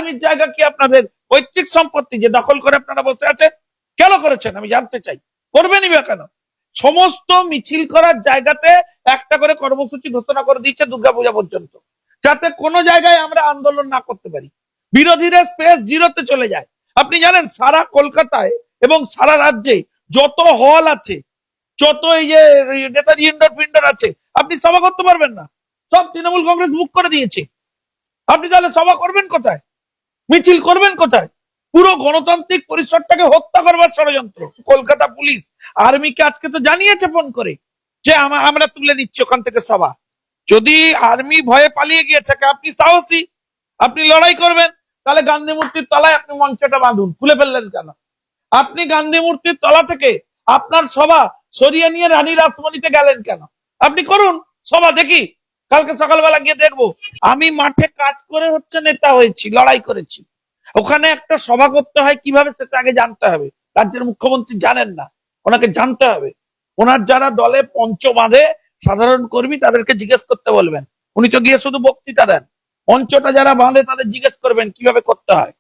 আর্মির জায়গা কি আপনাদের পৈতৃক সম্পত্তি যে দখল করে আপনারা বসে আছেন? কেন করেছেন আমি জানতে চাই। করবেনই বা কেন? সমস্ত মিছিল করার জায়গাতে একটা করে কর্মসূচি ঘোষণা করে দিচ্ছে দুর্গাপূজা পর্যন্ত, যাতে কোনো জায়গায় আমরা আন্দোলন না করতে পারি। বিরোধীরা স্পেস জিরোতে চলে যায়। আপনি জানেন সারা কলকাতায় এবং সারা রাজ্যে যত হল আছে, যত এই যে নেতাজি ইন্ডোর ফিন্ডোর আছে, আপনি সভা করতে পারবেন না, সব তৃণমূল কংগ্রেস বুক করে দিয়েছে। আপনি তাহলে সভা করবেন কোথায়, মিছিল করবেন কোথায়? পুরো গণতান্ত্রিক পরিসরটাকে হত্যা করবার ষড়যন্ত্র। কলকাতা পুলিশ আর্মিকে আজকে তো জানিয়েছে ফোন করে যে আমরা তুলে নিচ্ছি ওখান থেকে সভা। যদি আর্মি ভয়ে পালিয়ে গিয়েছে, আপনি সাহসী, আপনি লড়াই করবেন, তাহলে গান্ধী মূর্তির তলায় আপনি মঞ্চটা বাঁধুন। খুলে ফেললেন কেন? আপনি গান্ধী মূর্তির তলা থেকে আপনার সভা সরিয়ে নিয়ে রানী রাসমণিতে গেলেন কেন? আপনি করুন সভা, দেখি কালকে সকালবেলা গিয়ে দেখবো। আমি মাঠে কাজ করে হচ্ছে নেতা হয়েছি, লড়াই করেছি। ওখানে একটা সভা করতে হয় কিভাবে সেটা আগে জানতে হবে। রাজ্যের মুখ্যমন্ত্রী জানেন না, ওনাকে জানতে হবে। ওনার যারা দলে পঞ্চ বাঁধে সাধারণ কর্মী, তাদেরকে জিজ্ঞেস করতে বলবেন। উনি তো গিয়ে শুধু বক্তৃতা দেন। পঞ্চটা যারা বাঁধে তাদের জিজ্ঞেস করবেন কিভাবে করতে হয়।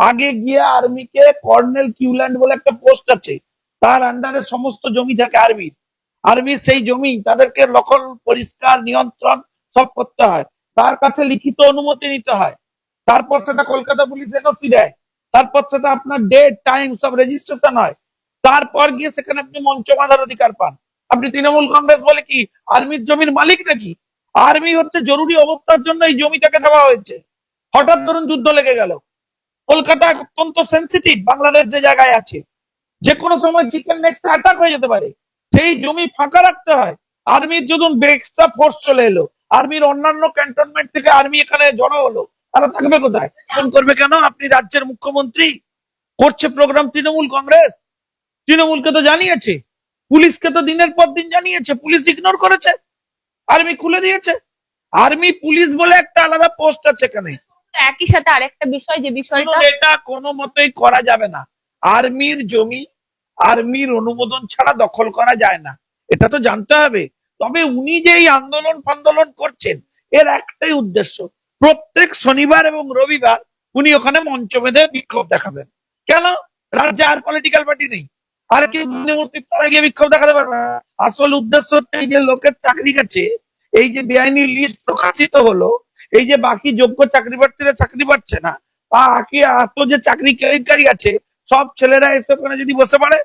আগে গিয়ে আর্মিকে কর্নেল কিউল্যান্ড বলে একটা পোস্ট আছে, তার আন্ডারে সমস্ত জমি থাকে আর্মির। আর্মির সেই জমি তাদেরকে দখল, পরিষ্কার, নিয়ন্ত্রণ সব করতে হয়। তার কাছে লিখিত অনুমতি নিতে হয়। তারপর সেটা কলকাতা পুলিশ এনওসি দেয়। তারপর সেটা আপনার ডেট টাইম সব রেজিস্ট্রেশন হয়। তারপর গিয়ে সেখানে আপনি মঞ্চ বাঁধার অধিকার পান। আপনি তৃণমূল কংগ্রেস বলে কি আর্মির জমির মালিক নাকি? আর্মি হচ্ছে জরুরি অবস্থার জন্য এই জমিটাকে দেওয়া হয়েছে। হঠাৎ ধরুন যুদ্ধ লেগে গেল, কলকাতা অত্যন্ত সেন্সিটিভ, বাংলাদেশ যে জায়গায় আছে, যে কোনো সময় চিকেন নেক্সট অ্যাটাক হয়ে যেতে পারে। সেই জমি ফাঁকা রাখতে হয়। আর্মির যখন এক্সট্রা ফোর্স চলে এলো, আর্মির অন্যান্য ক্যান্টনমেন্ট থেকে আর্মি এখানে জড়ো হলো, তারা থাকবে কোথায়? ফোন করবে কেন? আপনি রাজ্যের মুখ্যমন্ত্রী, করছে প্রোগ্রাম তৃণমূল কংগ্রেস। তৃণমূলকে তো জানিয়েছে, পুলিশকে তো দিনের পর দিন জানিয়েছে, পুলিশ ইগনোর করেছে, আর্মি খুলে দিয়েছে। আর্মি পুলিশ বলে একটা আলাদা পোস্ট আছে এখানে। একই সাথে আরেকটা বিষয়, যে বিষয়টা এটা কোনো মতেই করা যাবে না। আর্মির জমি আর্মির অনুমোদন ছাড়া দখল করা যায় না, এটা তো জানতে হবে। তবে উনি যে এই আন্দোলন করছেন, এর একটাই উদ্দেশ্য, প্রত্যেক শনিবার এবং রবিবার উনি ওখানে মঞ্চ বেঁধে বিক্ষোভ দেখাবেন। কেন? রাজ্যে আর পলিটিক্যাল পার্টি নেই, আর কেউ মূর্তির তলায় গিয়ে বিক্ষোভ দেখাতে পারবে না। আসল উদ্দেশ্য হচ্ছে এই যে লোকের চাকরি গেছে, এই যে বেআইনি লিস্ট প্রকাশিত হলো, এই যে বাকি যোগ্য চাকরি প্রার্থীরা চাকরি পাচ্ছে না, বাকি এত যে চাকরি কেলেঙ্কারি আছে, সব ছেলেরা এসে ওখানে যদি বসে পড়ে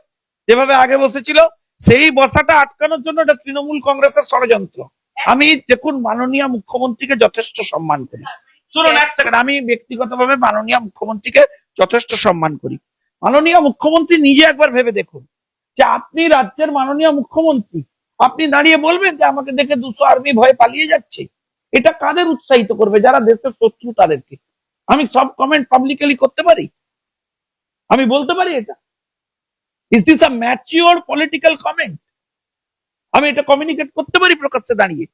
যেভাবে আগে বসেছিল, সেই বসাটা আটকানোর জন্য এটা তৃণমূল কংগ্রেসের ষড়যন্ত্র। আমি দেখুন মাননীয় মুখ্যমন্ত্রীকে যথেষ্ট সম্মান করি। শুনুন এক সেকেন্ড, আমি ব্যক্তিগতভাবে মাননীয় মুখ্যমন্ত্রীকে যথেষ্ট সম্মান করি। মাননীয় মুখ্যমন্ত্রী নিজে একবার ভেবে দেখুন যে আপনি রাজ্যের মাননীয় মুখ্যমন্ত্রী, আপনি দাঁড়িয়ে বলবেন যে আমাকে দেখে 200 আর্মি ভয়ে পালিয়ে যাচ্ছে। এটা কাদের উৎসাহিত করবে? যারা দেশের শত্রু তাদেরকে। আমি সব কমেন্ট পাবলিকলি করতে পারি, আমি বলতে পারি এটা? Is this a mature political comment? আমি এটা কমিউনিকেট করতে পারি প্রকাশ্যে দাঁড়িয়ে?